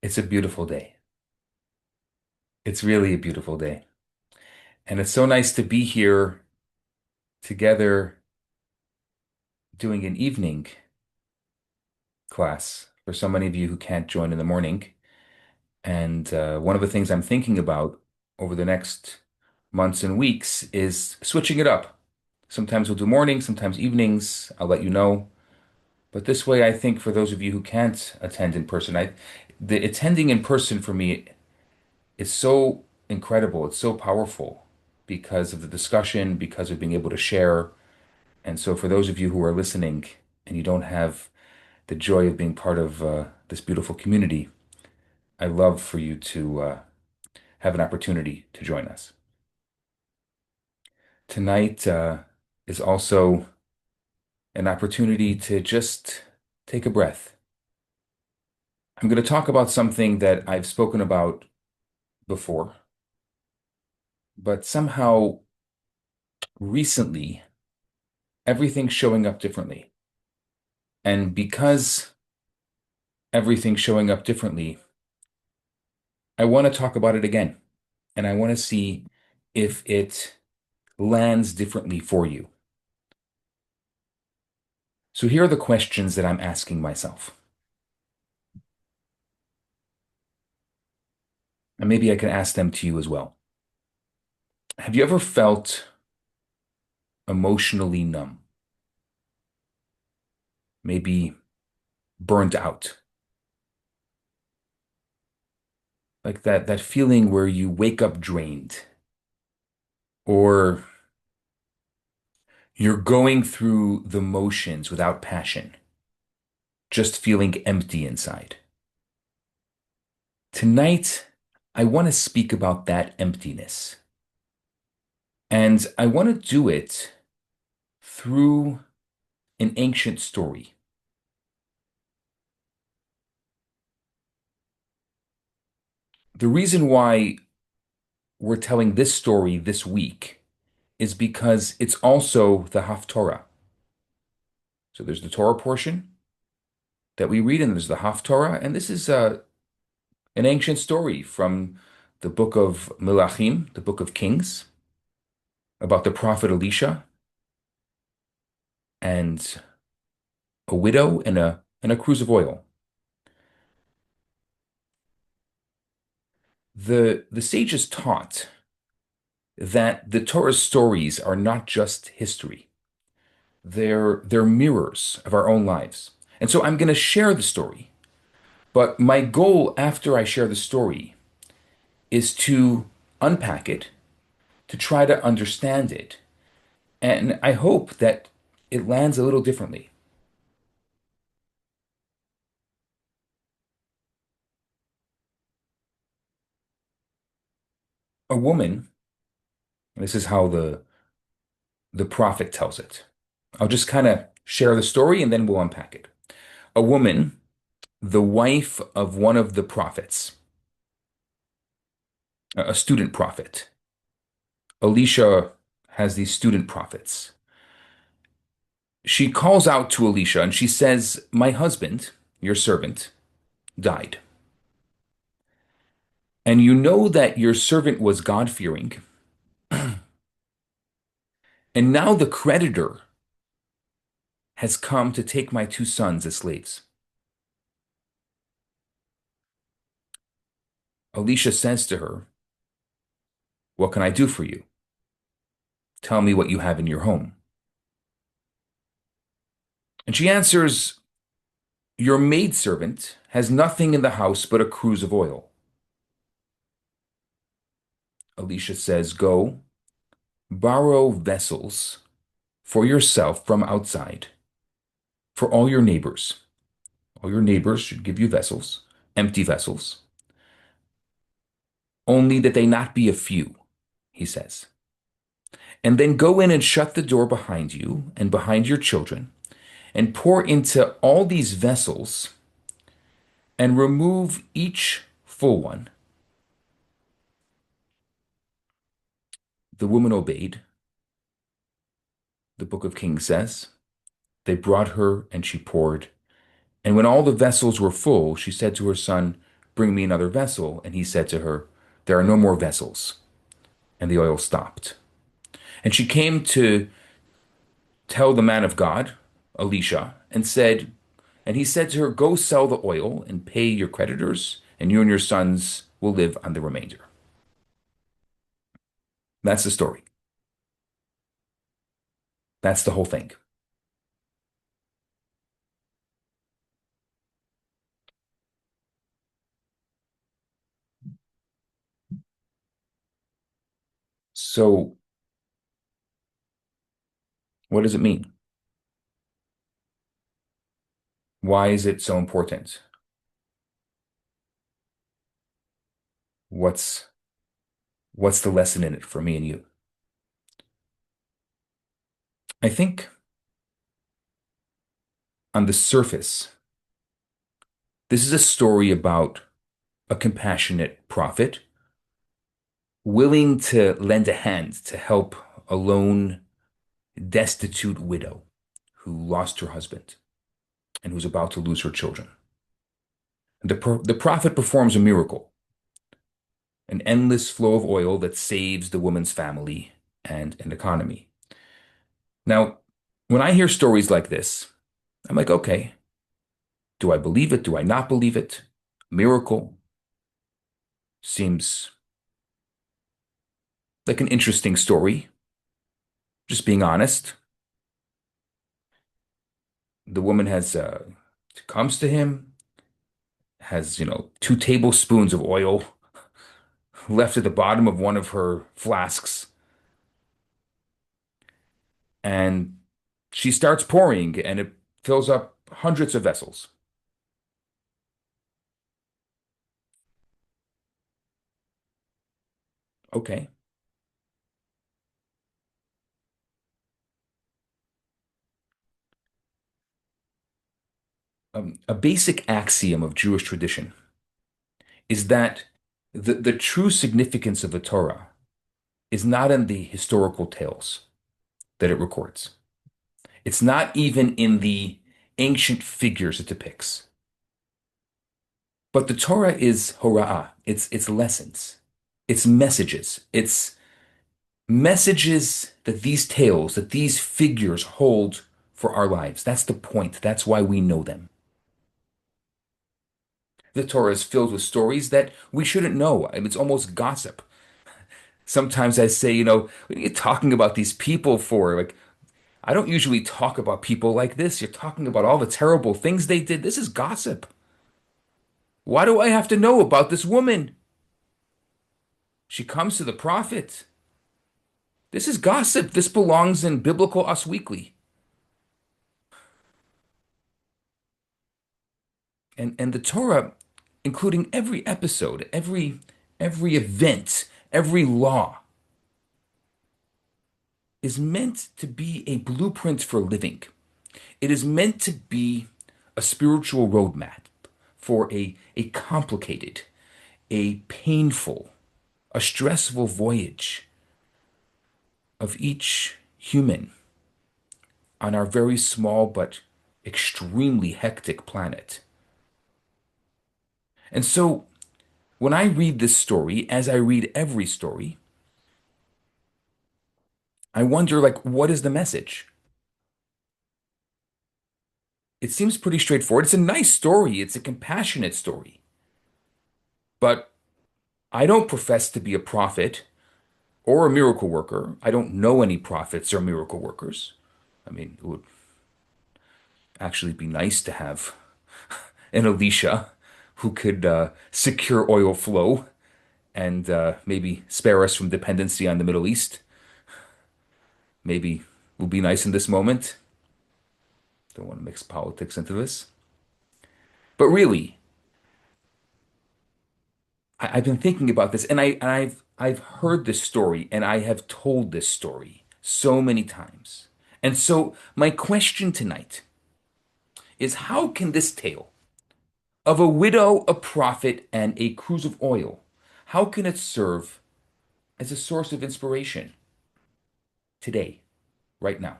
It's a beautiful day. It's really a beautiful day. And it's so nice to be here together doing an evening class for so many of you who can't join in the morning. And one of the things I'm thinking about over the next months and weeks is switching it up. Sometimes we'll do mornings, sometimes evenings. I'll let you know. But this way, I think for those of you who can't attend in person, the attending in person for me is so incredible. It's so powerful because of the discussion, because of being able to share. And so, for those of you who are listening and you don't have the joy of being part of this beautiful community, I love for you to have an opportunity to join us. Tonight is also an opportunity to just take a breath. I'm going to talk about something that I've spoken about before, but somehow recently, everything's showing up differently. And because everything's showing up differently, I want to talk about it again. And I want to see if it lands differently for you. So here are the questions that I'm asking myself. And maybe I can ask them to you as well. Have you ever felt emotionally numb? Maybe burnt out? Like that feeling where you wake up drained, or you're going through the motions without passion, just feeling empty inside. Tonight, I want to speak about that emptiness. And I want to do it through an ancient story. The reason why we're telling this story this week is because it's also the Haftorah. So there's the Torah portion that we read, and there's the Haftorah, and this is an ancient story from the book of Melachim, the book of Kings, about the prophet Elisha and a widow and a cruse of oil. The sages taught that the Torah's stories are not just history. They're mirrors of our own lives. And so I'm going to share the story. But my goal after I share the story is to unpack it, to try to understand it. And I hope that it lands a little differently. A woman, this is how the prophet tells it. I'll just kind of share the story and then we'll unpack it. A woman, the wife of one of the prophets, a student prophet. Elisha has these student prophets. She calls out to Elisha and she says, "My husband, your servant, died. And you know that your servant was God-fearing, and now the creditor has come to take my two sons as slaves." Elisha says to her, "What can I do for you? Tell me what you have in your home." And she answers, "Your maidservant has nothing in the house but a cruse of oil." Elisha says, "Go, borrow vessels for yourself from outside, for all your neighbors. All your neighbors should give you vessels, empty vessels, only that they not be a few," he says. "And then go in and shut the door behind you and behind your children, and pour into all these vessels, and remove each full one." The woman obeyed, the book of Kings says. They brought her, and she poured. And when all the vessels were full, she said to her son, bring me another vessel. And he said to her, there are no more vessels. And the oil stopped. And she came to tell the man of God, Elisha, and he said to her, go sell the oil and pay your creditors, and you and your sons will live on the remainder. That's the story. That's the whole thing. So, what does it mean? Why is it so important? What's what's the lesson in it for me and you? I think on the surface, this is a story about a compassionate prophet willing to lend a hand to help a lone, destitute widow who lost her husband and who's about to lose her children. The prophet performs a miracle, an endless flow of oil that saves the woman's family and an economy. Now, when I hear stories like this, I'm like, okay, do I believe it? Do I not believe it? Miracle seems like an interesting story, just being honest. The woman comes to him, has, 2 tablespoons of oil left at the bottom of one of her flasks, and she starts pouring, and it fills up hundreds of vessels. Okay. A basic axiom of Jewish tradition is that the true significance of the Torah is not in the historical tales that it records. It's not even in the ancient figures it depicts. But the Torah is hora'ah. It's lessons. It's messages. It's messages that these tales, that these figures hold for our lives. That's the point. That's why we know them. The Torah is filled with stories that we shouldn't know. I mean, it's almost gossip. Sometimes I say, what are you talking about these people for? Like, I don't usually talk about people like this. You're talking about all the terrible things they did. This is gossip. Why do I have to know about this woman? She comes to the prophet. This is gossip. This belongs in biblical Us Weekly. And the Torah, including every episode, every event, every law, is meant to be a blueprint for living. It is meant to be a spiritual roadmap for a complicated, a painful, a stressful voyage of each human on our very small but extremely hectic planet. And so when I read this story, as I read every story, I wonder, like, what is the message? It seems pretty straightforward. It's a nice story. It's a compassionate story. But I don't profess to be a prophet or a miracle worker. I don't know any prophets or miracle workers. I mean, it would actually be nice to have an Elisha who could secure oil flow and maybe spare us from dependency on the Middle East. Maybe would be nice in this moment. Don't want to mix politics into this. But really, I've been thinking about this, and I've heard this story, and I have told this story so many times. And so my question tonight is how can this tale of a widow, a prophet, and a cruse of oil, how can it serve as a source of inspiration today, right now?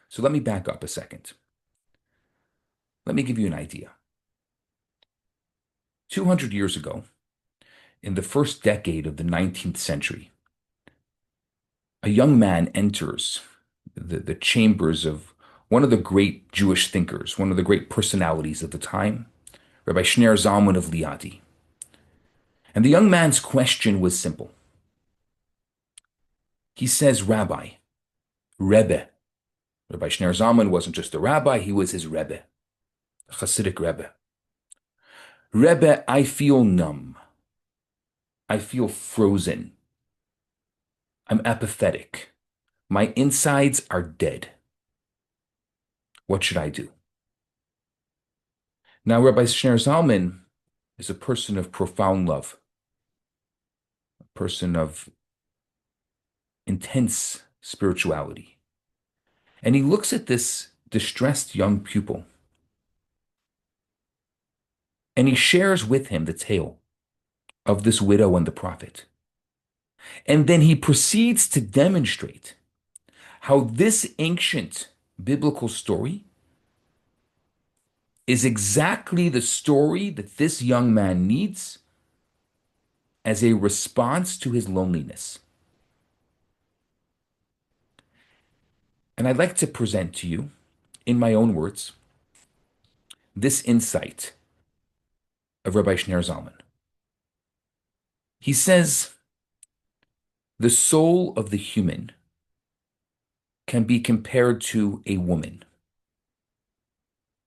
So let me back up a second. Let me give you an idea. 200 years ago, in the first decade of the 19th century, a young man enters the chambers of one of the great Jewish thinkers, one of the great personalities of the time, Rabbi Schneur Zalman of Liadi. And the young man's question was simple. He says, Rabbi, Rebbe. Rabbi Schneur Zalman wasn't just a rabbi, he was his Rebbe, a Hasidic Rebbe. Rebbe, I feel numb. I feel frozen. I'm apathetic. My insides are dead. What should I do? Now, Rabbi Schneur Zalman is a person of profound love, a person of intense spirituality. And he looks at this distressed young pupil and he shares with him the tale of this widow and the prophet. And then he proceeds to demonstrate how this ancient biblical story is exactly the story that this young man needs as a response to his loneliness. And I'd like to present to you, in my own words, this insight of Rabbi Schneur Zalman. He says, the soul of the human can be compared to a woman.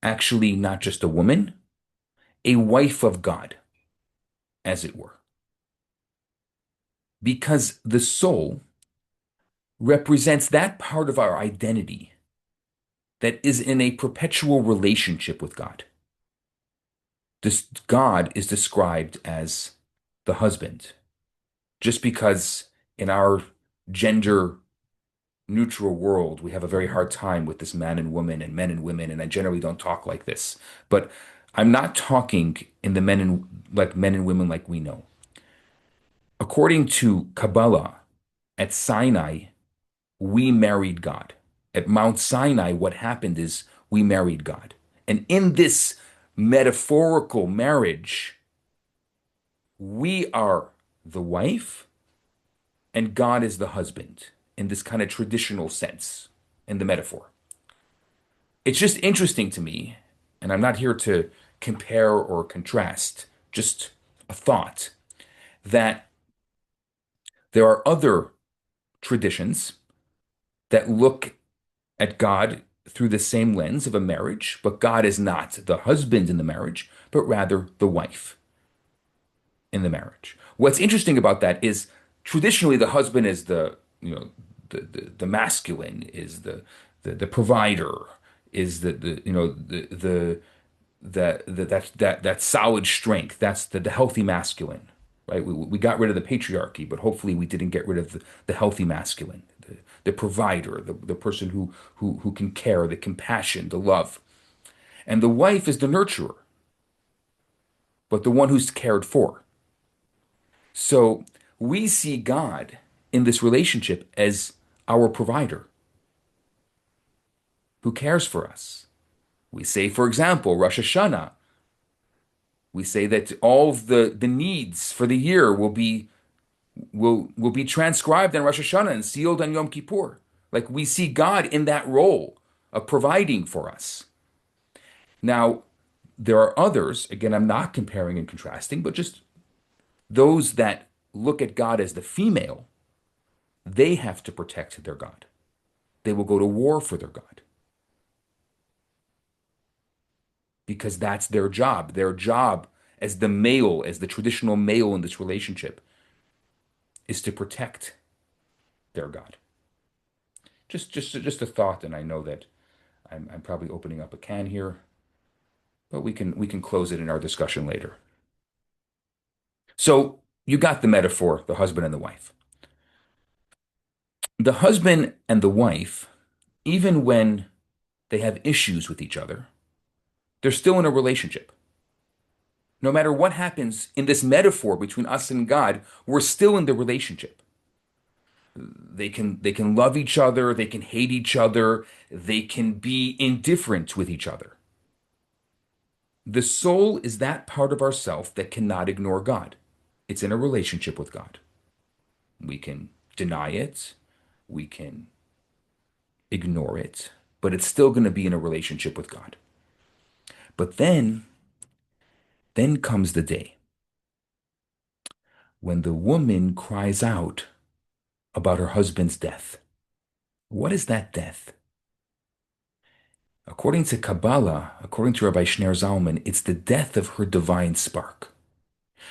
Actually, not just a woman, a wife of God, as it were. Because the soul represents that part of our identity that is in a perpetual relationship with God. This God is described as the husband, just because in our gender neutral world, we have a very hard time with this man and woman and men and women, and I generally don't talk like this. But I'm not talking in the men and women like we know. According to Kabbalah, at Sinai, we married God. At Mount Sinai, what happened is we married God. And in this metaphorical marriage, we are the wife and God is the husband in this kind of traditional sense in the metaphor. It's just interesting to me, and I'm not here to compare or contrast, just a thought that there are other traditions that look at God through the same lens of a marriage, but God is not the husband in the marriage, but rather the wife in the marriage. What's interesting about that is traditionally the husband is the masculine, is the provider, is that solid strength. That's the healthy masculine, right? We got rid of the patriarchy, but hopefully we didn't get rid of the healthy masculine, the provider, the person who can care, the compassion, the love. And the wife is the nurturer, but the one who's cared for. So we see God in this relationship as our provider who cares for us. We say, for example, Rosh Hashanah, we say that all of the needs for the year will be transcribed on Rosh Hashanah and sealed on Yom Kippur. Like we see God in that role of providing for us. Now, there are others, again, I'm not comparing and contrasting, but just those that look at God as the female, they have to protect their God. They will go to war for their God because that's their job. Their job as the male, as the traditional male in this relationship, is to protect their God. Just a thought, and I know that I'm probably opening up a can here, but we can close it in our discussion later. So you got the metaphor, the husband and the wife. The husband and the wife, even when they have issues with each other, they're still in a relationship. No matter what happens in this metaphor between us and God, we're still in the relationship. They can love each other, they can hate each other, they can be indifferent with each other. The soul is that part of ourself that cannot ignore God. It's in a relationship with God. We can deny it, we can ignore it, but it's still going to be in a relationship with God. But then comes the day when the woman cries out about her husband's death. What is that death? According to Kabbalah, according to Rabbi Schneur Zalman, it's the death of her divine spark.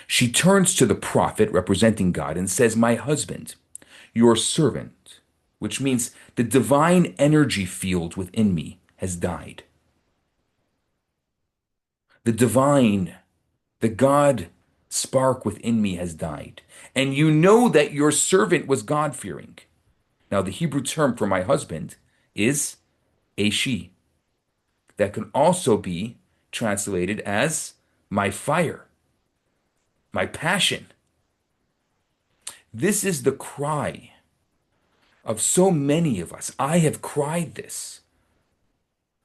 She turns to the prophet representing God and says, "My husband, your servant," which means the divine energy field within me has died. The divine, the God spark within me has died. And you know that your servant was God-fearing. Now, the Hebrew term for my husband is a she. That can also be translated as my fire, my passion. This is the cry of so many of us. I have cried this.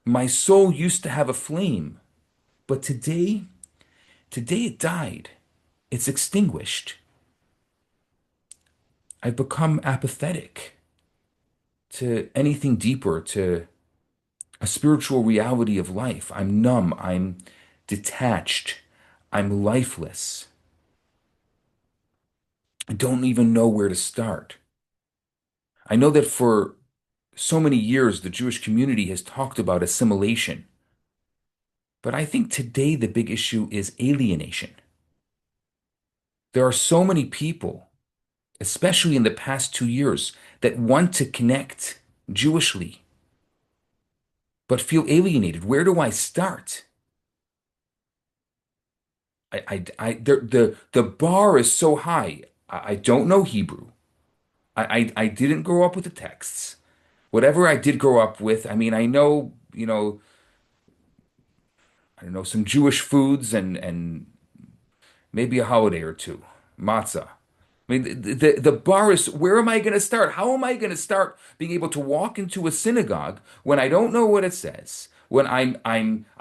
My soul used to have a flame, but today it died. It's extinguished. I've become apathetic to anything deeper, to a spiritual reality of life. I'm numb. I'm detached. I'm lifeless. I don't even know where to start. I know that for so many years, the Jewish community has talked about assimilation. But I think today the big issue is alienation. There are so many people, especially in the past 2 years, that want to connect Jewishly, but feel alienated. Where do I start? The bar is so high. I don't know Hebrew. I didn't grow up with the texts. Whatever I did grow up with, I mean, I know, I don't know, some Jewish foods and maybe a holiday or two, matzah. I mean, the bar is, where am I going to start? How am I going to start being able to walk into a synagogue when I don't know what it says? When I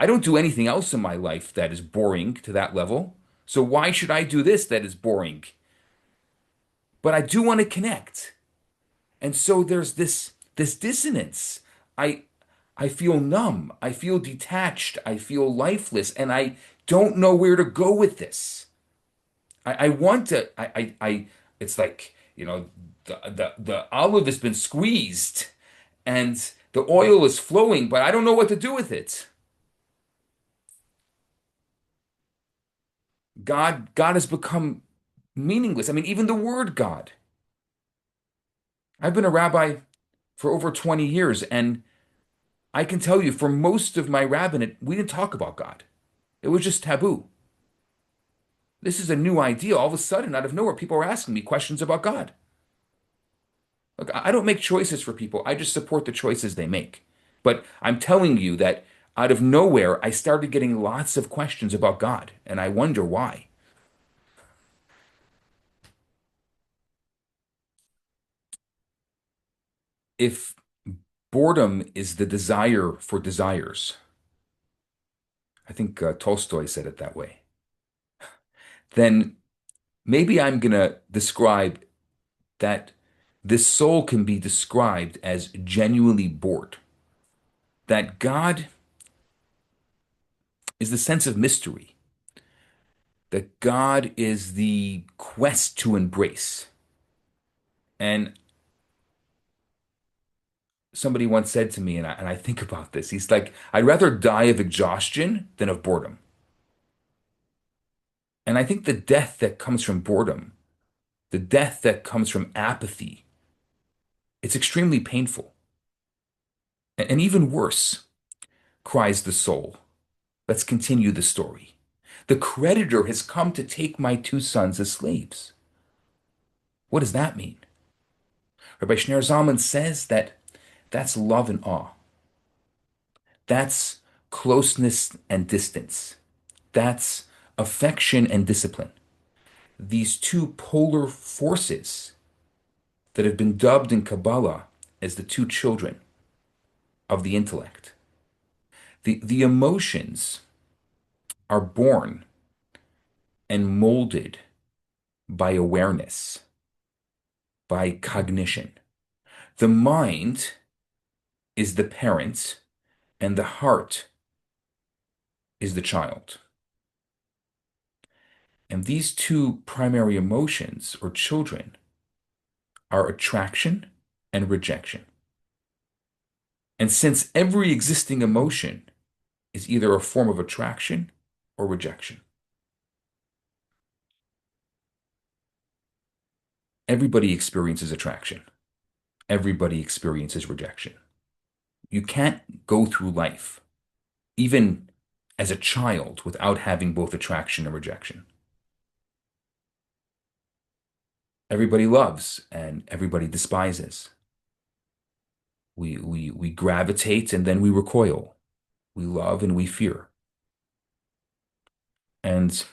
don't do anything else in my life that is boring to that level. So why should I do this that is boring? But I do want to connect. And so there's this dissonance. I I feel numb. I feel detached. I feel lifeless, and I don't know where to go with this. I want to. It's like, the olive has been squeezed, and the oil is flowing, but I don't know what to do with it. God has become meaningless. I mean, even the word God. I've been a rabbi for over 20 years, and I can tell you, for most of my rabbinate, we didn't talk about God. It was just taboo. This is a new idea. All of a sudden, out of nowhere, people are asking me questions about God. Look, I don't make choices for people. I just support the choices they make. But I'm telling you that out of nowhere, I started getting lots of questions about God, and I wonder why. If boredom is the desire for desires, I think Tolstoy said it that way, then maybe I'm going to describe that this soul can be described as genuinely bored. That God is the sense of mystery, that God is the quest to embrace. And somebody once said to me, and I think about this, he's like, I'd rather die of exhaustion than of boredom. And I think the death that comes from boredom, the death that comes from apathy, it's extremely painful. And even worse, cries the soul. Let's continue the story. The creditor has come to take my two sons as slaves. What does that mean? Rabbi Schneur Zalman says that that's love and awe. That's closeness and distance. That's affection and discipline. These two polar forces that have been dubbed in Kabbalah as the two children of the intellect. The emotions are born and molded by awareness, by cognition. The mind is the parent and the heart is the child. And these two primary emotions or children are attraction and rejection. And since every existing emotion is either a form of attraction or rejection, everybody experiences attraction. Everybody experiences rejection. You can't go through life, even as a child, without having both attraction and rejection. Everybody loves and everybody despises. We gravitate and then we recoil. We love and we fear. And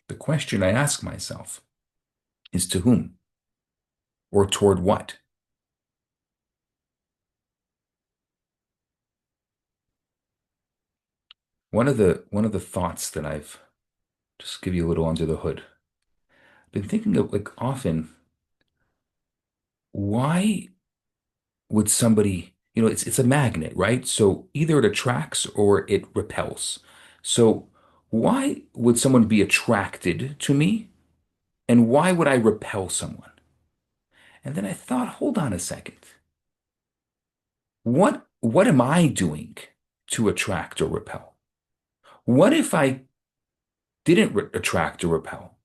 the question I ask myself is to whom or toward what? One of the thoughts that I've just give you a little under the hood. Been thinking of like often, why would somebody, it's a magnet, right? So either it attracts or it repels. So why would someone be attracted to me and why would I repel someone? And then I thought, hold on a second. What am I doing to attract or repel? What if I didn't attract or repel?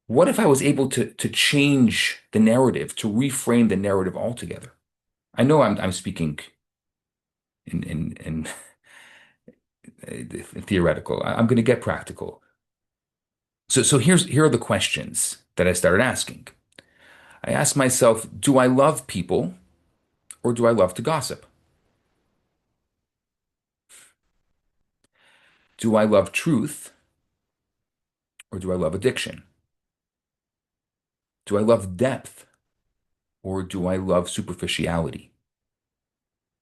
What if I was able to change the narrative, to reframe the narrative altogether? I know I'm speaking in theoretical. I'm going to get practical. So here are the questions that I started asking. I asked myself, do I love people or do I love to gossip? Do I love truth or do I love addiction? Do I love depth or do I love superficiality?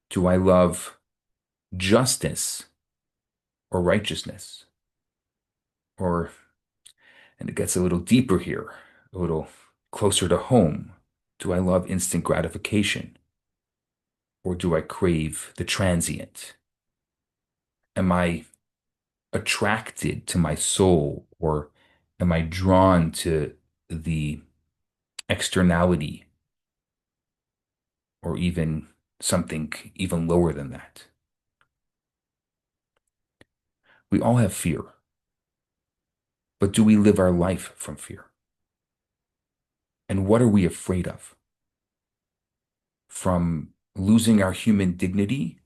Do I love justice or righteousness? Or, and it gets a little deeper here, a little closer to home. Do I love instant gratification or do I crave the transient? Am I attracted to my soul or am I drawn to the externality or even something even lower than that? We all have fear, but do we live our life from fear? And what are we afraid of? From losing our human dignity,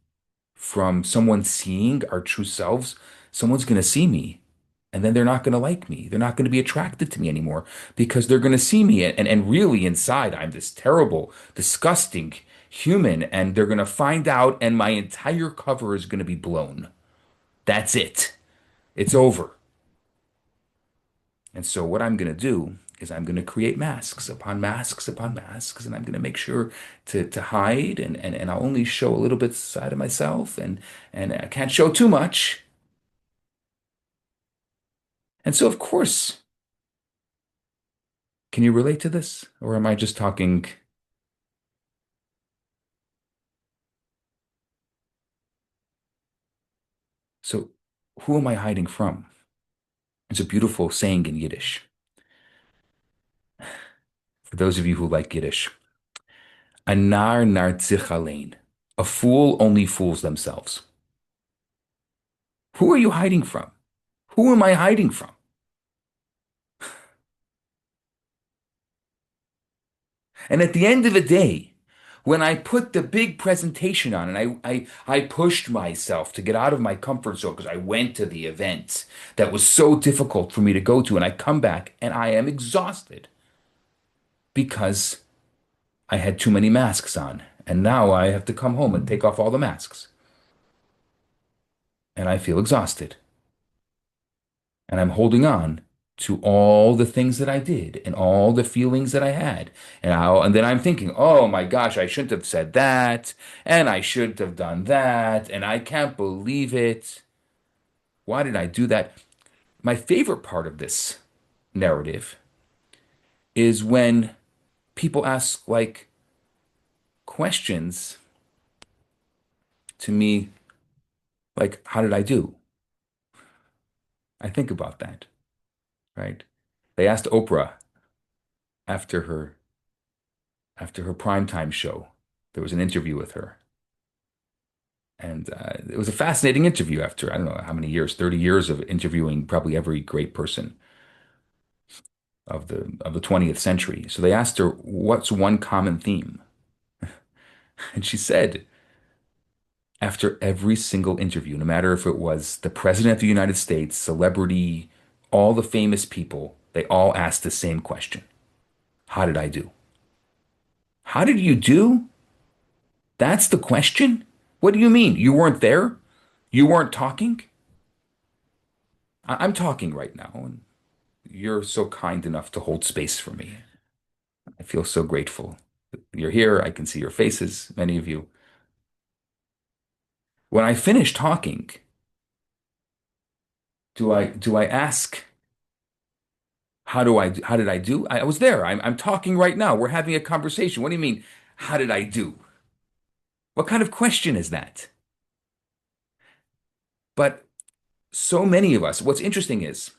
from someone seeing our true selves? Someone's going to see me and then they're not going to like me. They're not going to be attracted to me anymore because they're going to see me. And really inside, I'm this terrible, disgusting human. And they're going to find out and my entire cover is going to be blown. That's it. It's over. And so what I'm going to do is I'm going to create masks upon masks upon masks, and I'm going to make sure to hide and I'll only show a little bit side of myself and I can't show too much. And so of course, can you relate to this? Or am I just talking? So who am I hiding from? It's a beautiful saying in Yiddish. For those of you who like Yiddish, a nar nart sich allein. A fool only fools themselves. Who are you hiding from? Who am I hiding from? And at the end of the day, when I put the big presentation on and I pushed myself to get out of my comfort zone because I went to the event that was so difficult for me to go to, and I come back and I am exhausted because I had too many masks on. And now I have to come home and take off all the masks. And I feel exhausted. And I'm holding on to all the things that I did and all the feelings that I had. And then I'm thinking, oh my gosh, I shouldn't have said that. And I shouldn't have done that. And I can't believe it. Why did I do that? My favorite part of this narrative is when people ask like questions to me, like, how did I do? I think about that, right? They asked Oprah after her primetime show. There was an interview with her, and it was a fascinating interview after I don't know how many years, 30 years of interviewing probably every great person of the 20th century. So they asked her, "What's one common theme?" And she said, after every single interview, no matter if it was the President of the United States, celebrity, all the famous people, they all asked the same question. How did I do? How did you do? That's the question? What do you mean? You weren't there? You weren't talking? I'm talking right now, and you're so kind enough to hold space for me. I feel so grateful. You're here. I can see your faces, many of you. When I finish talking, do I ask, how did I do? I was there. I'm talking right now. We're having a conversation. What do you mean? How did I do? What kind of question is that? But so many of us, what's interesting is,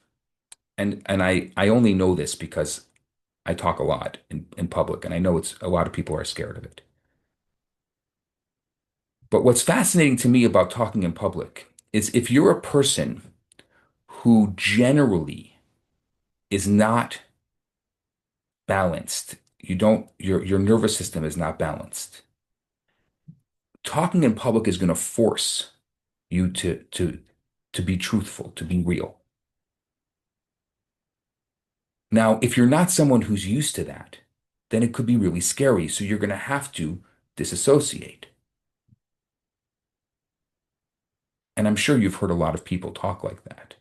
and I only know this because I talk a lot in public, and I know it's a lot of people are scared of it. But what's fascinating to me about talking in public is if you're a person who generally is not balanced, your nervous system is not balanced. Talking in public is going to force you to be truthful, to be real. Now, if you're not someone who's used to that, then it could be really scary. So you're going to have to disassociate. And I'm sure you've heard a lot of people talk like that,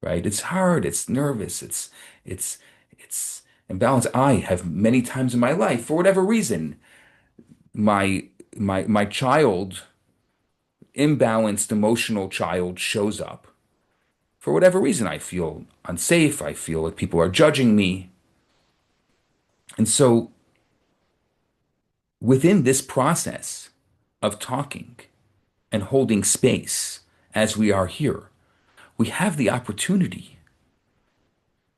right? It's hard, it's nervous, it's it's imbalanced. I have many times in my life, for whatever reason, my my child, imbalanced emotional child shows up. For whatever reason, I feel unsafe. I feel like people are judging me. And so within this process of talking and holding space as we are here, we have the opportunity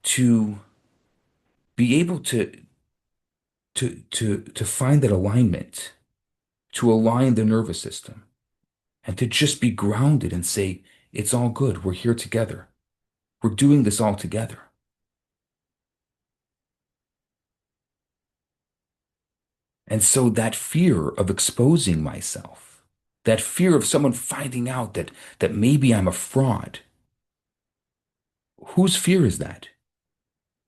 to be able to find that alignment, to align the nervous system, and to just be grounded and say, it's all good. We're here together. We're doing this all together. And so that fear of exposing myself, that fear of someone finding out that maybe I'm a fraud, whose fear is that?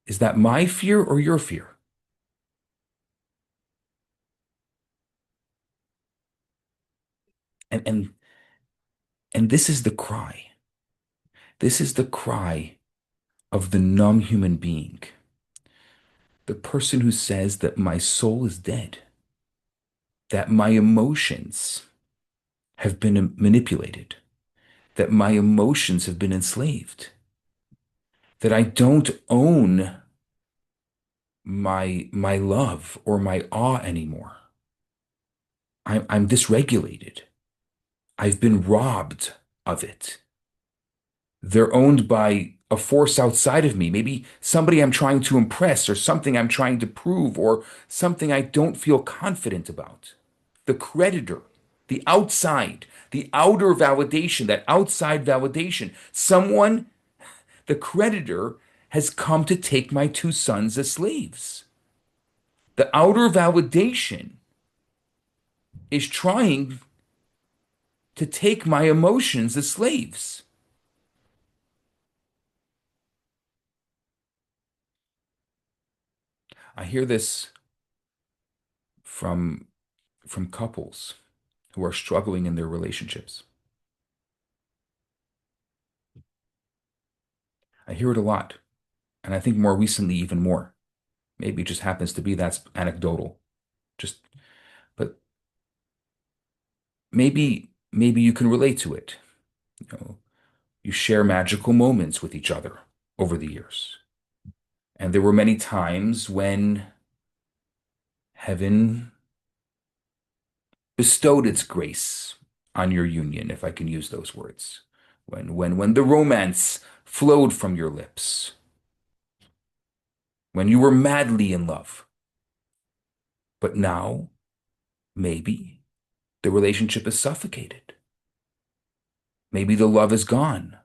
Is that my fear or your fear? And and this is the cry. This is the cry of the numb human being, the person who says that my soul is dead, that my emotions have been manipulated, that my emotions have been enslaved, that I don't own my love or my awe anymore. I'm dysregulated. I've been robbed of it. They're owned by a force outside of me, maybe somebody I'm trying to impress or something I'm trying to prove or something I don't feel confident about. The creditor, the outside, the outer validation, that outside validation. Someone, the creditor, has come to take my two sons as slaves. The outer validation is trying to take my emotions as slaves. I hear this from couples who are struggling in their relationships. I hear it a lot, and I think more recently even more. Maybe it just happens to be that's anecdotal. Just but maybe you can relate to it. You know, You share magical moments with each other over the years. And there were many times when heaven bestowed its grace on your union, if I can use those words. When the romance flowed from your lips, when you were madly in love. But now, maybe the relationship is suffocated. Maybe the love is gone.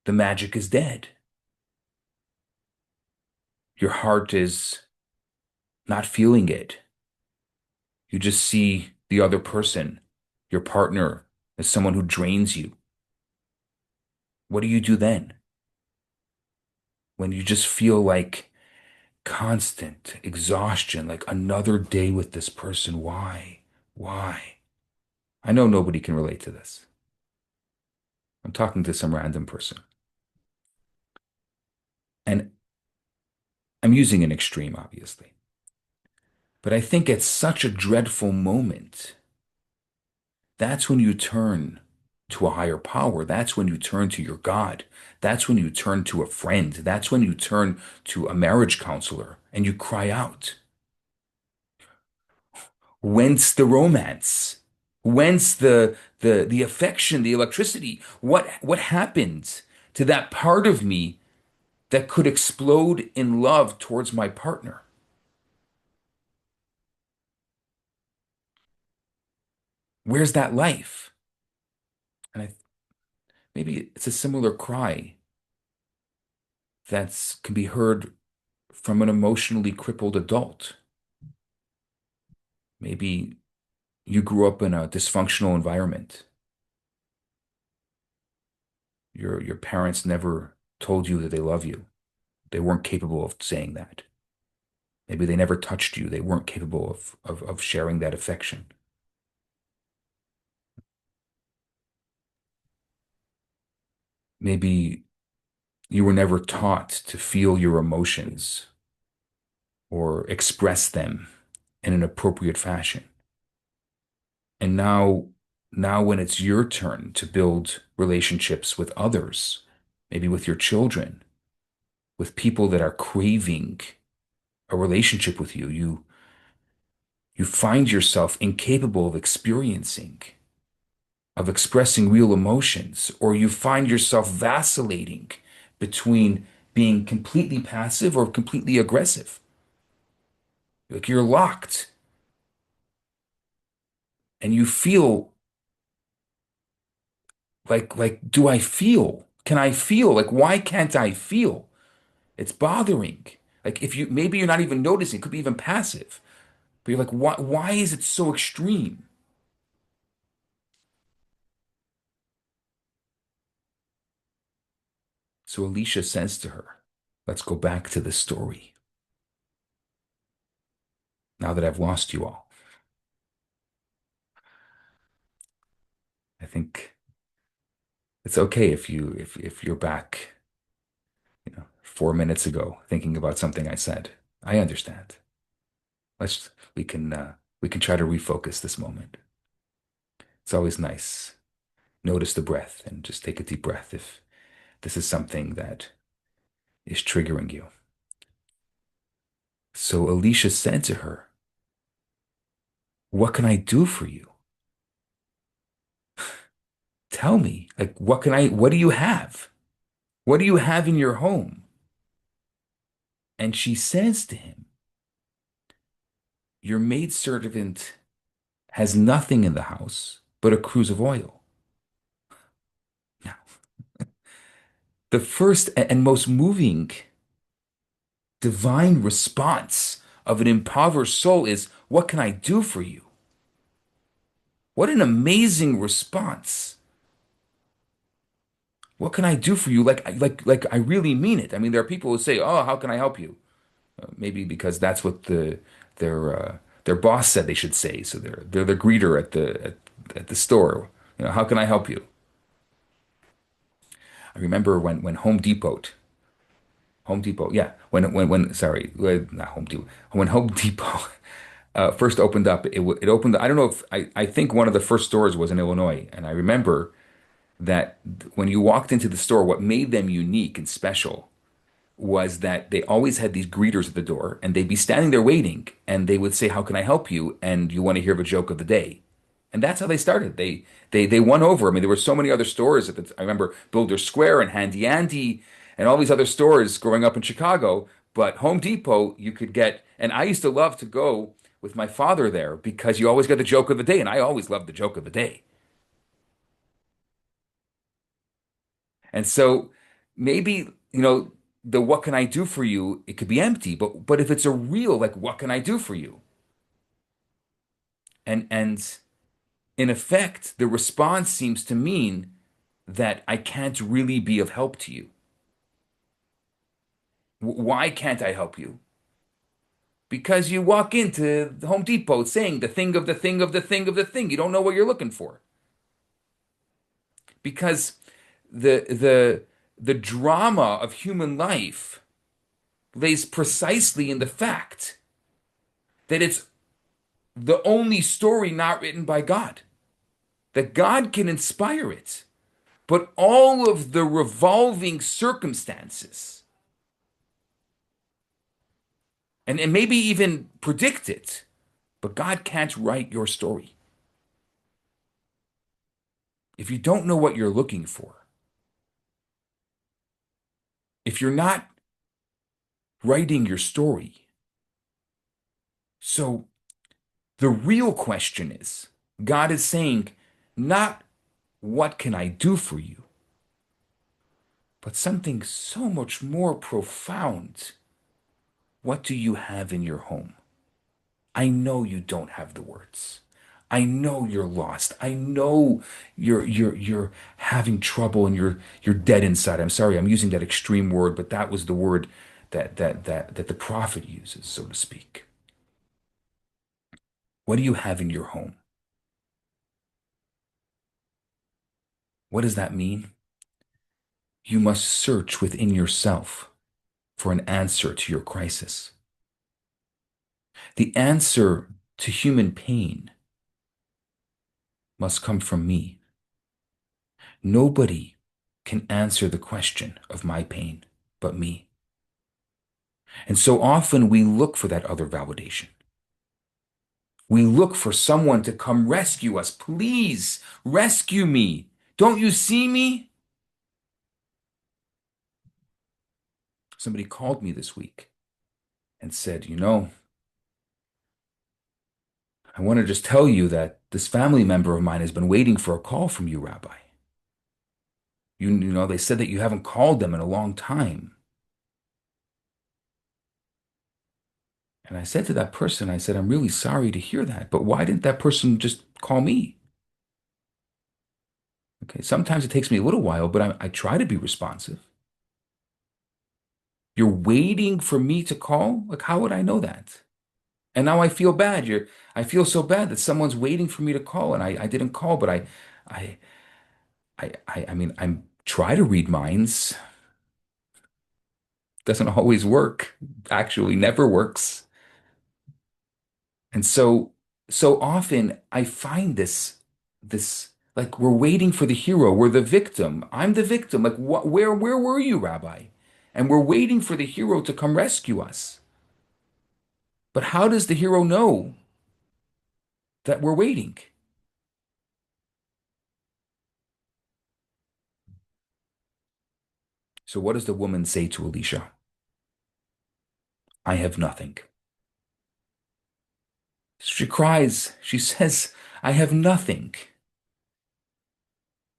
The magic is dead. Your heart is not feeling it. You just see the other person, your partner, as someone who drains you. What do you do then? When you just feel like constant exhaustion, like another day with this person. Why? Why? I know nobody can relate to this. I'm talking to some random person. And I'm using an extreme, obviously. But I think at such a dreadful moment, that's when you turn to a higher power. That's when you turn to your God. That's when you turn to a friend. That's when you turn to a marriage counselor and you cry out, whence the romance? Whence the affection, the electricity? What happened to that part of me that could explode in love towards my partner? Where's that life? And maybe it's a similar cry that can be heard from an emotionally crippled adult. Maybe you grew up in a dysfunctional environment. Your parents never told you that they love you. They weren't capable of saying that. Maybe they never touched you. They weren't capable of sharing that affection. Maybe you were never taught to feel your emotions or express them in an appropriate fashion. And now when it's your turn to build relationships with others, maybe with your children, with people that are craving a relationship with you, you find yourself incapable of expressing real emotions, or you find yourself vacillating between being completely passive or completely aggressive. Like you're locked and you feel like, do I feel? Can I feel? Like, why can't I feel? It's bothering. Like if you maybe you're not even noticing, it could be even passive, but you're like, why is it so extreme? So Elisha says to her, let's go back to the story. Now that I've lost you all, I think it's okay if you're back, 4 minutes ago thinking about something I said. I understand. Let's we can try to refocus this moment. It's always nice. Notice the breath and just take a deep breath if this is something that is triggering you. So Elisha said to her, what can I do for you? Tell me, like, what do you have? What do you have in your home? And she says to him, your maidservant has nothing in the house but a cruse of oil. Now, the first and most moving divine response of an impoverished soul is, what can I do for you? What an amazing response. What can I do for you? Like I really mean it. I mean, there are people who say, "Oh, how can I help you?" Maybe because that's what their boss said they should say. So they're the greeter at the store. How can I help you? I remember when Home Depot, yeah, sorry, not Home Depot, when Home Depot first opened up, it opened. I don't know if I think one of the first stores was in Illinois, and I remember that when you walked into the store, what made them unique and special was that they always had these greeters at the door and they'd be standing there waiting and they would say, "How can I help you?" And you want to hear the joke of the day. And that's how they started. They won over. I mean, there were so many other stores at I remember Builder Square and Handy Andy and all these other stores growing up in Chicago. But Home Depot, you could get, and I used to love to go with my father there because you always got the joke of the day, and I always loved the joke of the day. And so maybe, the what can I do for you, it could be empty, but if it's a real like what can I do for you? And in effect, the response seems to mean that I can't really be of help to you. Why can't I help you? Because you walk into the Home Depot saying the thing of the thing of the thing of the thing. You don't know what you're looking for. Because the drama of human life lays precisely in the fact that it's the only story not written by God, that God can inspire it, but all of the revolving circumstances and maybe even predict it, but God can't write your story. If you don't know what you're looking for, if you're not writing your story, so the real question is, God is saying, not what can I do for you, but something so much more profound. What do you have in your home? I know you don't have the words. I know you're lost. I know you're having trouble and you're dead inside. I'm sorry, I'm using that extreme word, but that was the word that the prophet uses, so to speak. What do you have in your home? What does that mean? You must search within yourself for an answer to your crisis. The answer to human pain must come from me. Nobody can answer the question of my pain but me. And so often we look for that other validation. We look for someone to come rescue us. Please rescue me. Don't you see me? Somebody called me this week and said, I want to just tell you that this family member of mine has been waiting for a call from you, Rabbi. They said that you haven't called them in a long time. And I said to that person, I said, I'm really sorry to hear that, but why didn't that person just call me? Okay, sometimes it takes me a little while, but I try to be responsive. You're waiting for me to call? Like, how would I know that? And now I feel bad. I feel so bad that someone's waiting for me to call and I didn't call, but I, I mean, I'm try to read minds. Doesn't always work. Actually, never works. And so often I find this like we're waiting for the hero. We're the victim. I'm the victim. Like where were you, Rabbi? And we're waiting for the hero to come rescue us. But how does the hero know that we're waiting? So what does the woman say to Elisha? I have nothing. She cries. She says, I have nothing.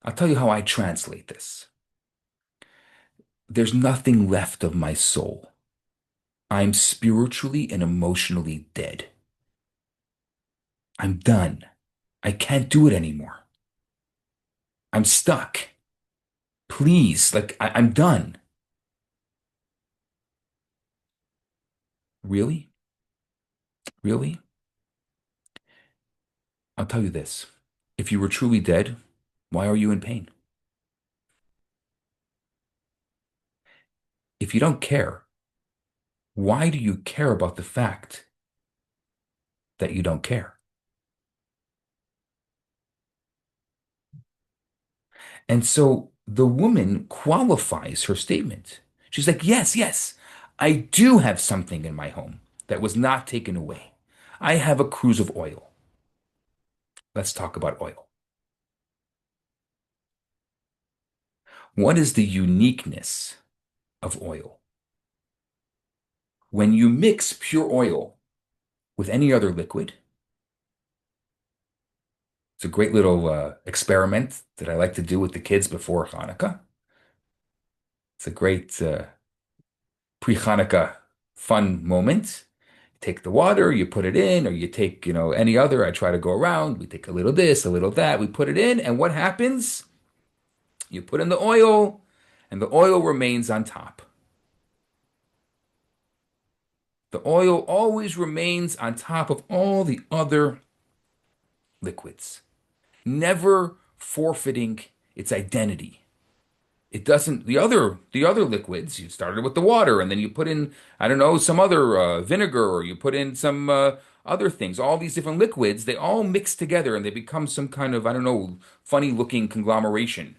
I'll tell you how I translate this. There's nothing left of my soul. I'm spiritually and emotionally dead. I'm done. I can't do it anymore. I'm stuck. Please, like, I'm done. Really? Really? I'll tell you this. If you were truly dead, why are you in pain? If you don't care, why do you care about the fact that you don't care? And so the woman qualifies her statement. She's like, yes, yes, I do have something in my home that was not taken away. I have a cruse of oil. Let's talk about oil. What is the uniqueness of oil? When you mix pure oil with any other liquid, it's a great little experiment that I like to do with the kids before Hanukkah. It's a great pre-Hanukkah fun moment. You take the water, you put it in, or you take, any other. I try to go around. We take a little this, a little that. We put it in, and what happens? You put in the oil, and the oil remains on top. The oil always remains on top of all the other liquids, never forfeiting its identity. It doesn't, the other liquids, you started with the water and then you put in, I don't know, some other vinegar, or you put in some other things. All these different liquids, they all mix together and they become some kind of, I don't know, funny looking conglomeration.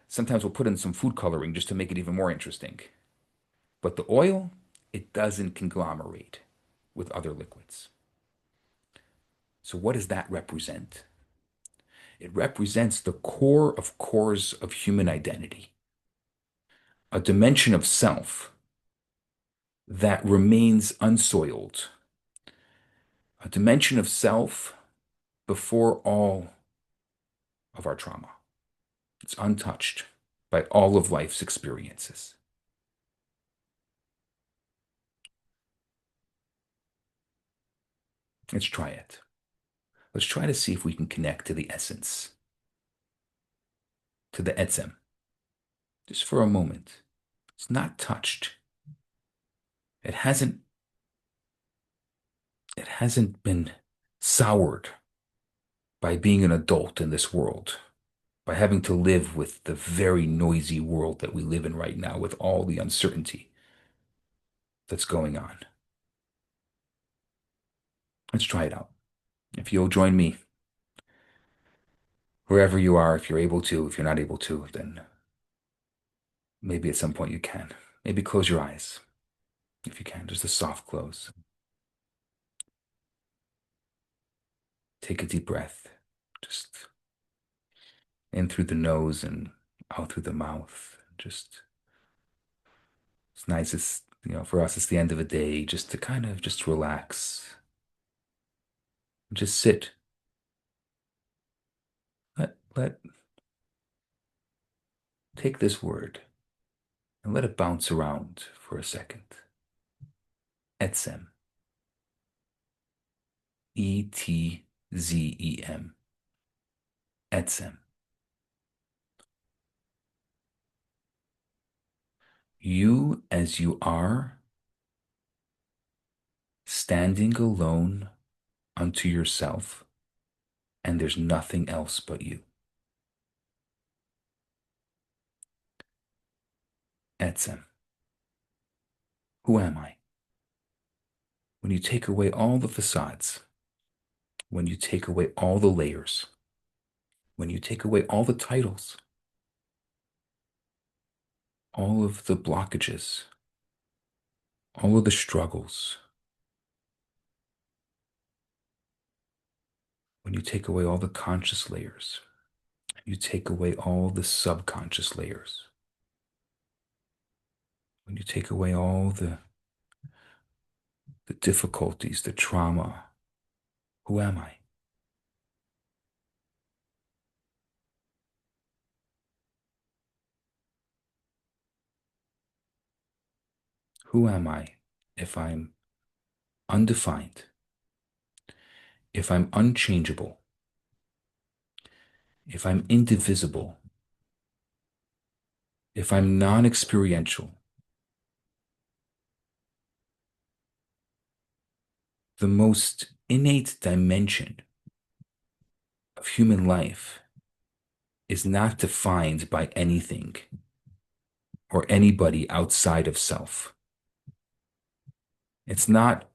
Sometimes we'll put in some food coloring just to make it even more interesting. But the oil, it doesn't conglomerate with other liquids. So what does that represent? It represents the core of cores of human identity, a dimension of self that remains unsoiled, a dimension of self before all of our trauma. It's untouched by all of life's experiences. Let's try it. Let's try to see if we can connect to the essence, to the etzem, just for a moment. It's not touched. It hasn't, it hasn't been soured by being an adult in this world, by having to live with the very noisy world that we live in right now, with all the uncertainty that's going on. Let's try it out. If you'll join me wherever you are, if you're able to, if you're not able to, then maybe at some point you can. Maybe close your eyes if you can, just a soft close. Take a deep breath, just in through the nose and out through the mouth. Just, it's nice. It's, for us, it's the end of a day, just to kind of just relax, just sit. Take this word and let it bounce around for a second. Etzem. Etzem. Etzem. You as you are, standing alone unto yourself, and there's nothing else but you. Etzem. Who am I? When you take away all the facades, when you take away all the layers, when you take away all the titles, all of the blockages, all of the struggles, when you take away all the conscious layers, you take away all the subconscious layers, when you take away all the difficulties, the trauma, who am I? Who am I if I'm undefined, if I'm unchangeable, if I'm indivisible, if I'm non-experiential? The most innate dimension of human life is not defined by anything or anybody outside of self. It's not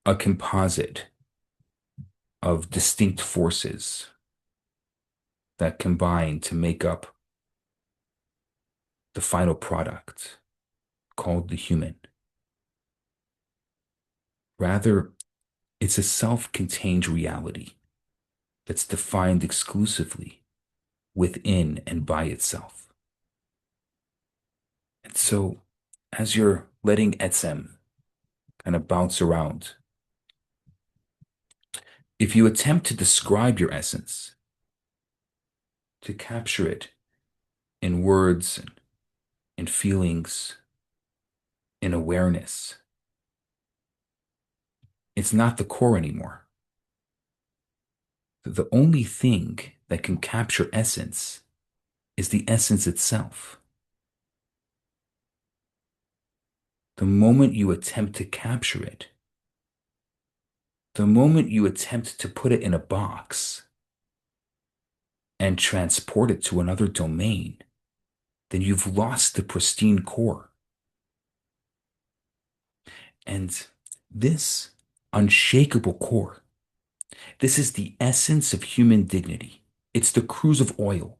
a composite of distinct forces that combine to make up the final product called the human. Rather, it's a self-contained reality that's defined exclusively within and by itself. And so, as you're letting Etzem kind of bounce around, if you attempt to describe your essence, to capture it in words and in feelings, in awareness, it's not the core anymore. The only thing that can capture essence is the essence itself. The moment you attempt to capture it, the moment you attempt to put it in a box and transport it to another domain, then you've lost the pristine core. And this unshakable core, this is the essence of human dignity. It's the cruse of oil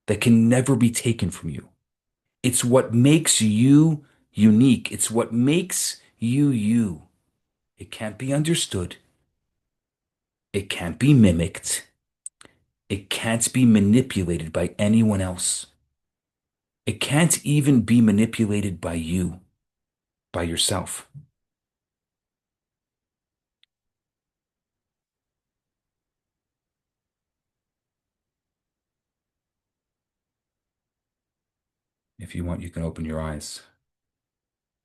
that can never be taken from you. It's what makes you unique. It's what makes you you. It can't be understood. It can't be mimicked. It can't be manipulated by anyone else. It can't even be manipulated by you, by yourself. If you want, you can open your eyes,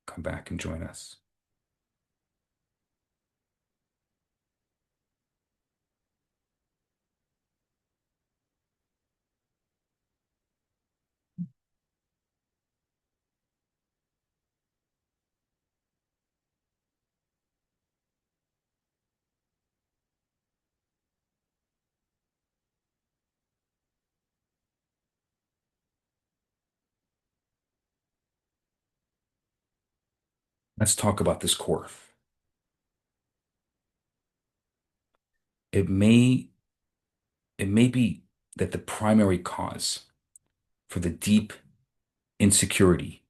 come back and join us. Let's talk about this core. It may, it may be that the primary cause for the deep insecurity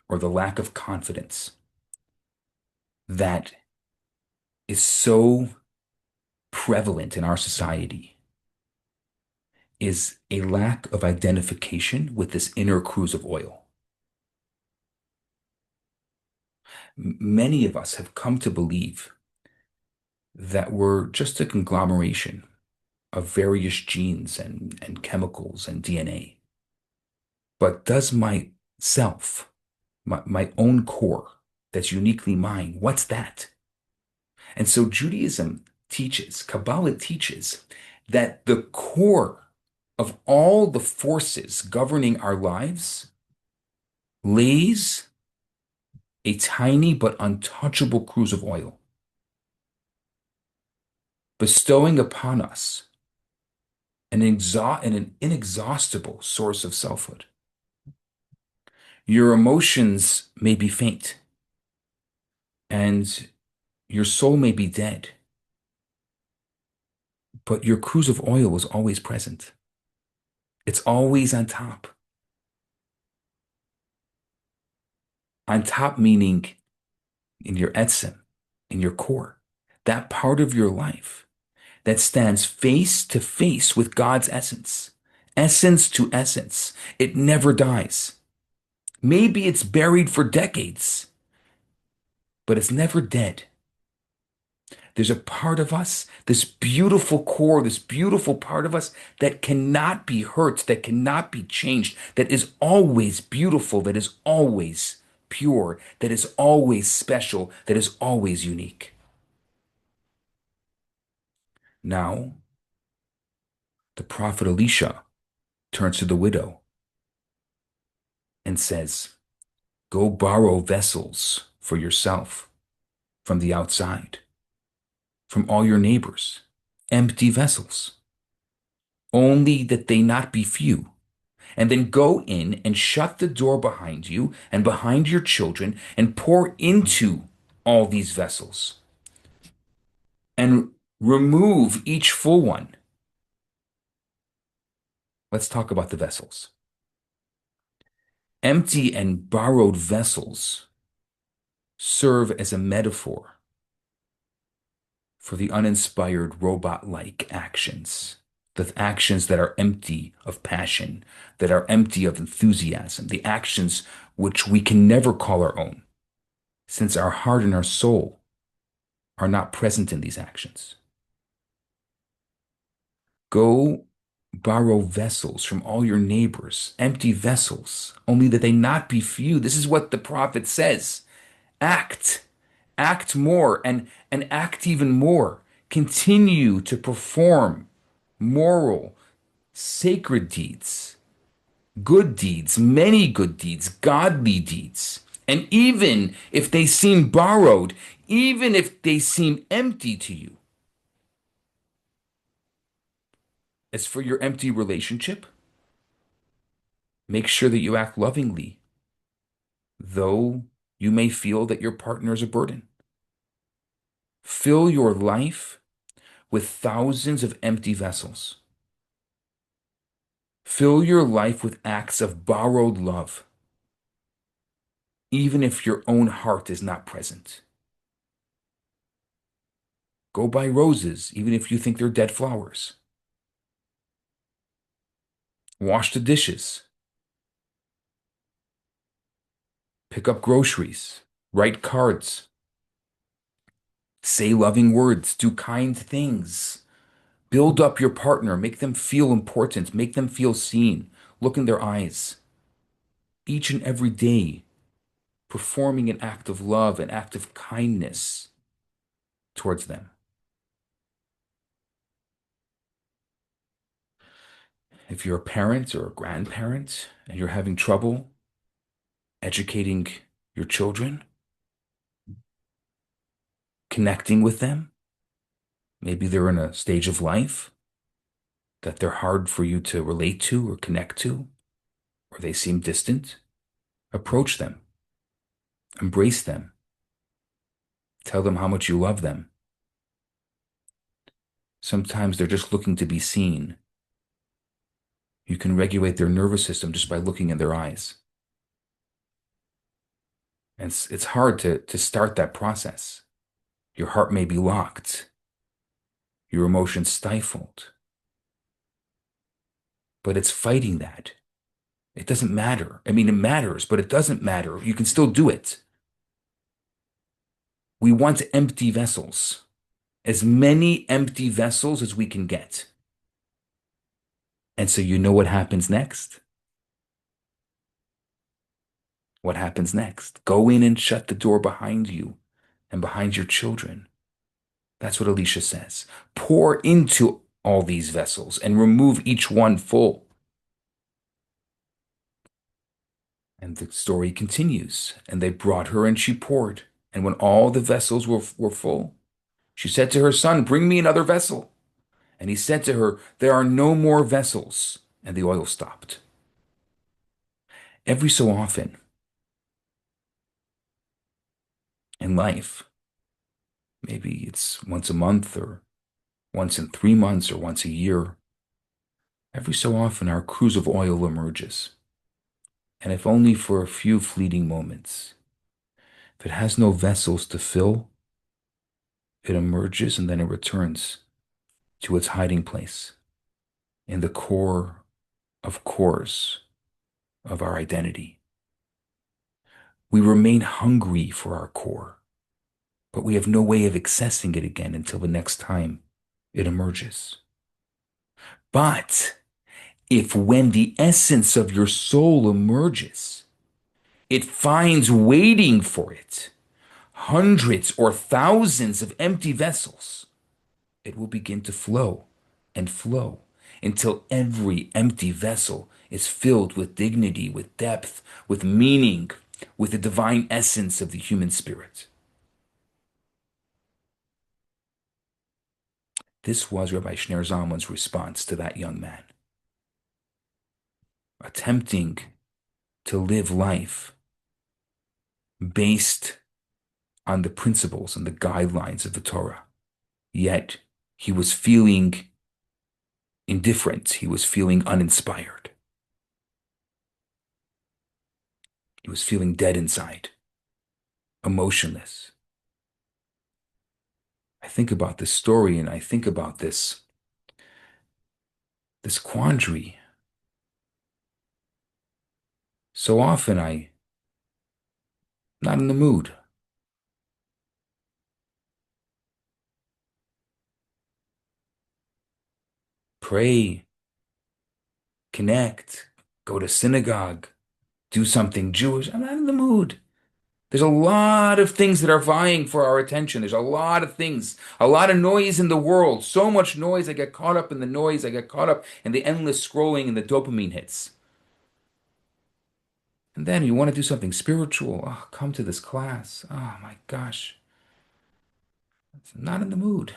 or the lack of confidence that is so prevalent in our society is a lack of identification with this inner cruse of oil. Many of us have come to believe that we're just a conglomeration of various genes and chemicals and DNA. But does my self, my own core that's uniquely mine, what's that? And so Judaism teaches, Kabbalah teaches that the core of all the forces governing our lives lays a tiny but untouchable cruse of oil, bestowing upon us an inexhaustible source of selfhood. Your emotions may be faint, and your soul may be dead, but your cruse of oil is always present. It's always on top. On top meaning in your etzem, in your core, that part of your life that stands face to face with God's essence, essence to essence. It never dies. Maybe it's buried for decades, but it's never dead. There's a part of us, this beautiful core, this beautiful part of us that cannot be hurt, that cannot be changed, that is always beautiful, that is always pure, that is always special, that is always unique. Now, the prophet Elisha turns to the widow and says, go borrow vessels for yourself from the outside, from all your neighbors, empty vessels, only that they not be few. And then go in and shut the door behind you and behind your children and pour into all these vessels and remove each full one Let's talk about the vessels. Empty and borrowed vessels serve as a metaphor for the uninspired robot-like actions, the actions that are empty of passion, that are empty of enthusiasm, the actions which we can never call our own, since our heart and our soul are not present in these actions. Go borrow vessels from all your neighbors, empty vessels, only that they not be few. This is what the prophet says. Act, act more and act even more. Continue to perform moral, sacred deeds, good deeds, many good deeds, godly deeds. And even if they seem borrowed, even if they seem empty to you, as for your empty relationship, make sure that you act lovingly, though you may feel that your partner is a burden. Fill your life with thousands of empty vessels. Fill your life with acts of borrowed love, even if your own heart is not present. Go buy roses, even if you think they're dead flowers. Wash the dishes. Pick up groceries. Write cards. Say loving words. Do kind things. Build up your partner. Make them feel important. Make them feel seen. Look in their eyes. Each and every day, performing an act of love, an act of kindness towards them. If you're a parent or a grandparent and you're having trouble educating your children, connecting with them, maybe they're in a stage of life that they're hard for you to relate to or connect to, or they seem distant, approach them, embrace them, tell them how much you love them. Sometimes they're just looking to be seen. You can regulate their nervous system just by looking in their eyes. And it's hard to start that process. Your heart may be locked, your emotions stifled, but it's fighting that. It doesn't matter. I mean, it matters, but it doesn't matter. You can still do it. We want empty vessels, as many empty vessels as we can get. And so you know what happens next? What happens next? Go in and shut the door behind you and behind your children. That's what Elisha says. Pour into all these vessels and remove each one full. And the story continues. And they brought her and she poured. And when all the vessels were full, she said to her son, "Bring me another vessel." And he said to her, "There are no more vessels." And the oil stopped. Every so often in life, maybe it's once a month or once in 3 months or once a year, every so often our cruse of oil emerges. And if only for a few fleeting moments. If it has no vessels to fill, it emerges and then it returns to its hiding place in the core of cores of our identity. We remain hungry for our core, but we have no way of accessing it again until the next time it emerges. But if when the essence of your soul emerges, it finds waiting for it hundreds or thousands of empty vessels, it will begin to flow and flow until every empty vessel is filled with dignity, with depth, with meaning, with the divine essence of the human spirit. This was Rabbi Schneur Zalman's response to that young man, attempting to live life based on the principles and the guidelines of the Torah. Yet he was feeling indifferent. He was feeling uninspired. He was feeling dead inside, emotionless. I think about this story and I think about this quandary. So often not in the mood. Pray, connect, go to synagogue, do something Jewish. I'm not in the mood. There's a lot of things that are vying for our attention. There's a lot of things, a lot of noise in the world. So much noise. I get caught up in the noise. I get caught up in the endless scrolling and the dopamine hits. And then you want to do something spiritual. Oh, come to this class. Oh my gosh. I'm not in the mood.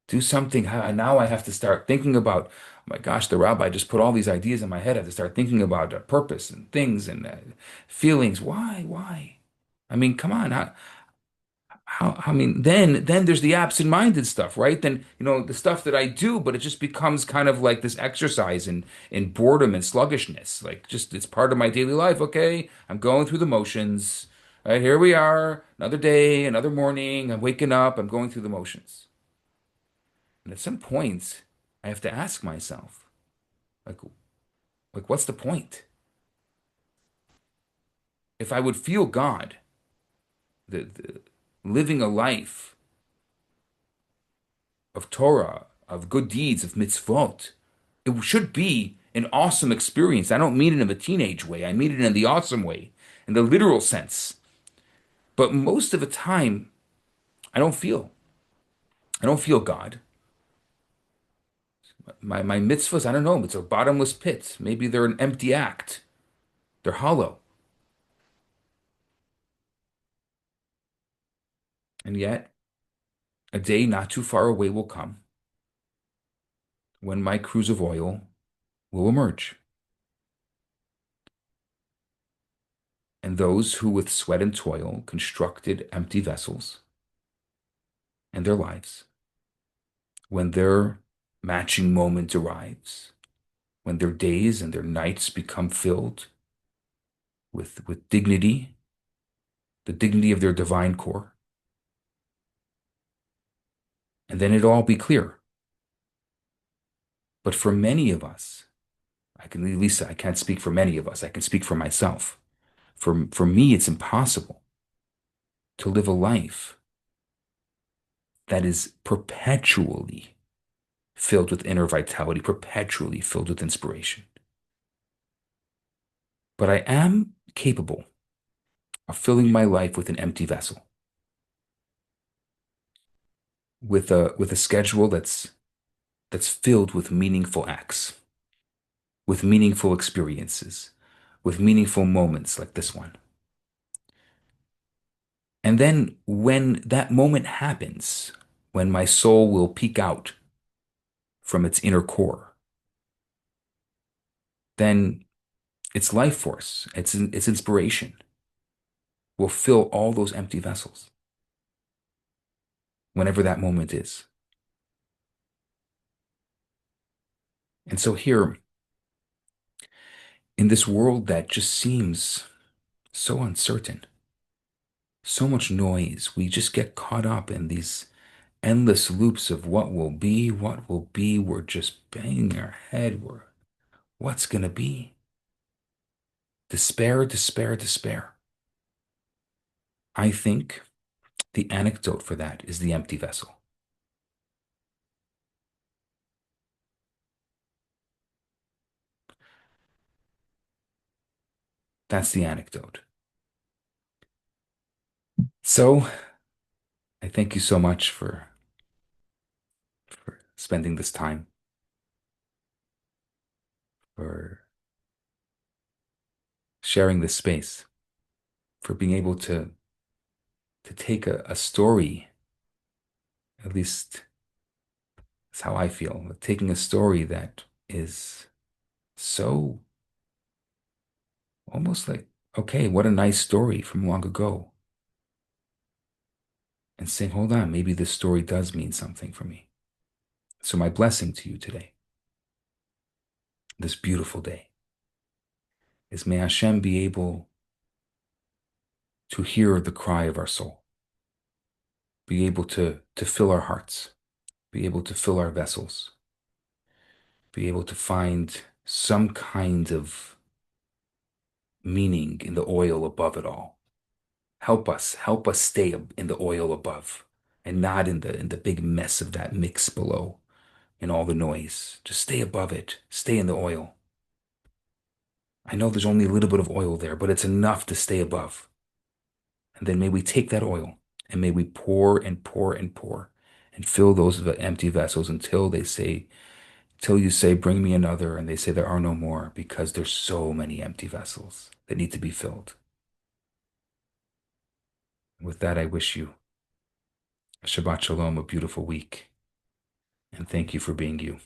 Do something. Now I have to start thinking about, oh my gosh, the rabbi just put all these ideas in my head. I have to start thinking about purpose and things and feelings. Why? Why? I mean, come on. I mean, then there's the absent-minded stuff, right? Then, the stuff that I do, but it just becomes kind of like this exercise in boredom and sluggishness. Like just it's part of my daily life. Okay, I'm going through the motions. Right, here we are, another day, another morning. I'm waking up, I'm going through the motions. And at some point, I have to ask myself, like, what's the point? If I would feel God, the living a life of Torah, of good deeds, of mitzvot, it should be an awesome experience. I don't mean it in a teenage way. I mean it in the awesome way, in the literal sense. But most of the time, I don't feel. I don't feel God. My mitzvahs, I don't know. It's a bottomless pit. Maybe they're an empty act. They're hollow. And yet, a day not too far away will come when my cruse of oil will emerge. And those who with sweat and toil constructed empty vessels in their lives, when their matching moment arrives, when their days and their nights become filled with dignity, the dignity of their divine core, and then it'll all be clear. But for many of us, I can't speak for many of us, I can speak for myself. For me, it's impossible to live a life that is perpetually filled with inner vitality, perpetually filled with inspiration. But I am capable of filling my life with an empty vessel, with a schedule that's filled with meaningful acts, with meaningful experiences, with meaningful moments like this one. And then when that moment happens, when my soul will peek out from its inner core, then its life force, its inspiration will fill all those empty vessels whenever that moment is. And so here, in this world that just seems so uncertain, so much noise, we just get caught up in these endless loops of what will be, what will be. We're just banging our head. What's going to be? Despair, despair, despair. I think the anecdote for that is the empty vessel. That's the anecdote. So I thank you so much for spending this time, for sharing this space, for being able to take a story, at least that's how I feel, taking a story that is so almost like, okay, what a nice story from long ago, and saying, hold on, maybe this story does mean something for me. So my blessing to you today, this beautiful day, is may Hashem be able to hear the cry of our soul, be able to fill our hearts, be able to fill our vessels, be able to find some kind of meaning in the oil above it all. Help us stay in the oil above and not in the big mess of that mix below and all the noise. Just stay above it. Stay in the oil. I know there's only a little bit of oil there, but it's enough to stay above. And then may we take that oil and may we pour and pour and pour and fill those empty vessels till you say, bring me another. And they say there are no more because there's so many empty vessels that need to be filled. With that, I wish you a Shabbat Shalom, a beautiful week. And thank you for being you.